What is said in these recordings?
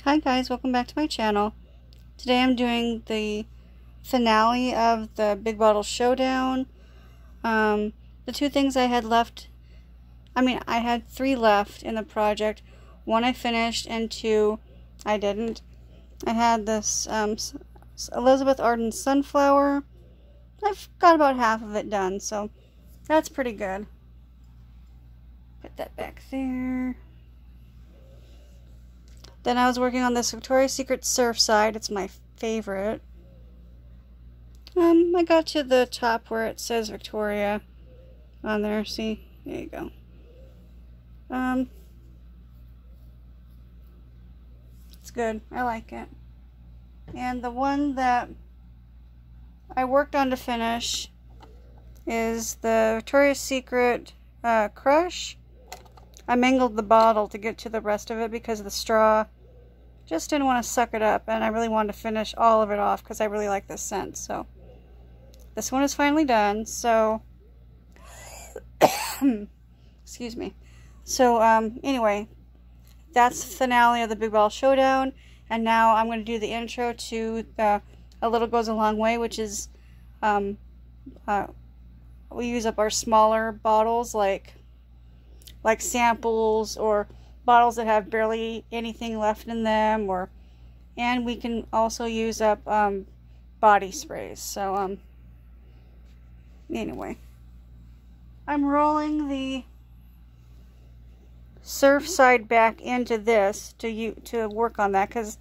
Hi guys, welcome back to my channel. Today I'm doing the finale of the Big Bottle Showdown. The two things I had left, I had 3 left in the project. 1 I finished and 2 I didn't. I had this Elizabeth Arden Sunflower. I've got about half of it done, so that's pretty good. Put that back there. Then I was working on this Victoria's Secret Surfside. It's my favorite. I got to the top where it says Victoria on there. See? There you go. It's good. I like it. And the one that I worked on to finish is the Victoria's Secret Crush. I mangled the bottle to get to the rest of it because the straw just didn't want to suck it up, and I really wanted to finish all of it off because I really like this scent. So this one is finally done. So excuse me. So anyway, that's the finale of the Big Bottle Showdown, and now I'm going to do the intro to the A Little Goes a Long Way, which is we use up our smaller bottles like samples or bottles that have barely anything left in them, and we can also use up body sprays. So anyway, I'm rolling the Surfside back into this to work on that because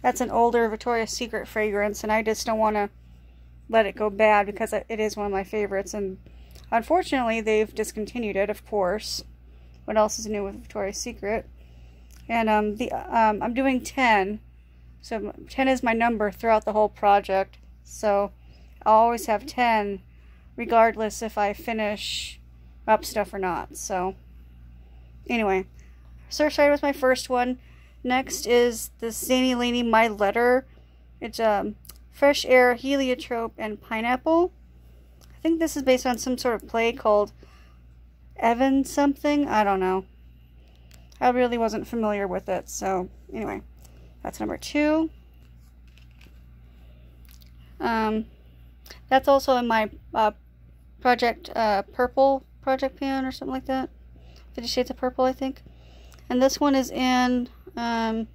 that's an older Victoria's Secret fragrance, and I just don't want to let it go bad because it is one of my favorites, and unfortunately they've discontinued it, of course. What else is new with Victoria's Secret? And I'm doing 10. So 10 is my number throughout the whole project. So I'll always have 10 regardless if I finish up stuff or not. So anyway, Surfside was my first one. Next is the Zany Laney My Letter. It's fresh air, heliotrope, and pineapple. I think this is based on some sort of play called Evan something. I don't know. I really wasn't familiar with it. So anyway, that's number 2. That's also in my project purple project pan or something like that. 50 Shades of Purple, I think. And this one is in either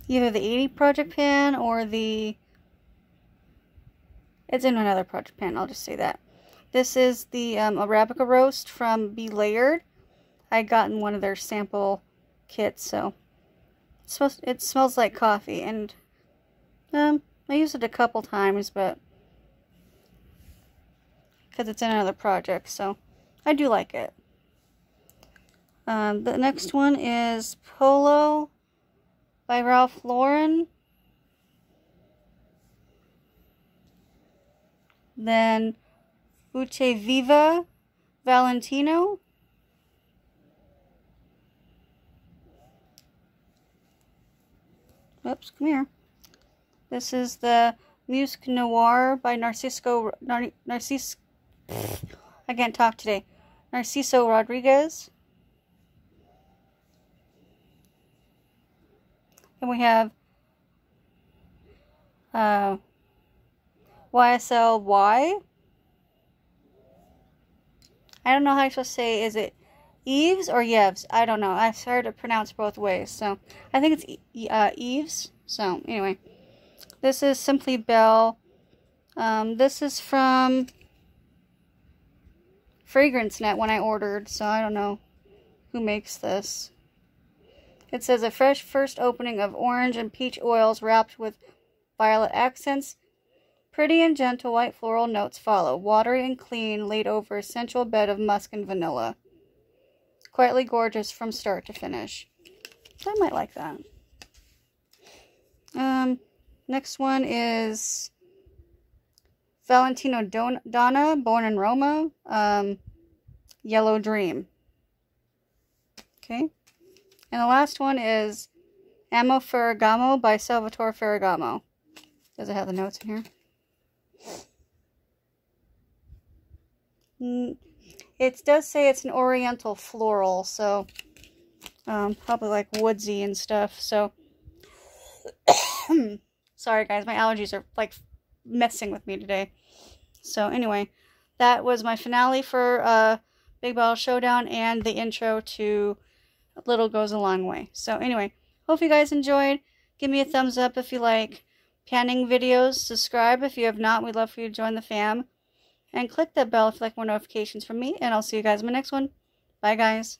the 80 project pan or it's in another project pan. I'll just say that. This is the Arabica Roast from Be Layered. I got in one of their sample kits, so it smells like coffee, and I used it a couple times, but because it's in another project, so I do like it. The next one is Polo by Ralph Lauren. Then Ute Viva Valentino. Oops, come here. This is the Musc Noir by Narciso I can't talk today. Narciso Rodriguez. And we have YSLY. I don't know how you're supposed to say, is it Eves or Yevs? I don't know. I've heard it pronounced both ways, so I think it's Eves. So anyway, this is Simply Belle. This is from Fragrance Net when I ordered, so I don't know who makes this. It says a fresh first opening of orange and peach oils wrapped with violet accents. Pretty and gentle white floral notes follow, watery and clean, laid over a sensual bed of musk and vanilla. Quietly gorgeous from start to finish. I might like that. Next one is Valentino Donna, Born in Roma, Yellow Dream. Okay. And the last one is Amo Ferragamo by Salvatore Ferragamo. Does it have the notes in here? It does say it's an oriental floral, so probably like woodsy and stuff. So Sorry guys, my allergies are like messing with me today. So anyway, that was my finale for Big Bottle Showdown and the intro to Little Goes a Long Way. So anyway, hope you guys enjoyed. Give me a thumbs up if you like panning videos. Subscribe if you have not. We'd love for you to join the fam. And click that bell if you like more notifications from me. And I'll see you guys in my next one. Bye guys.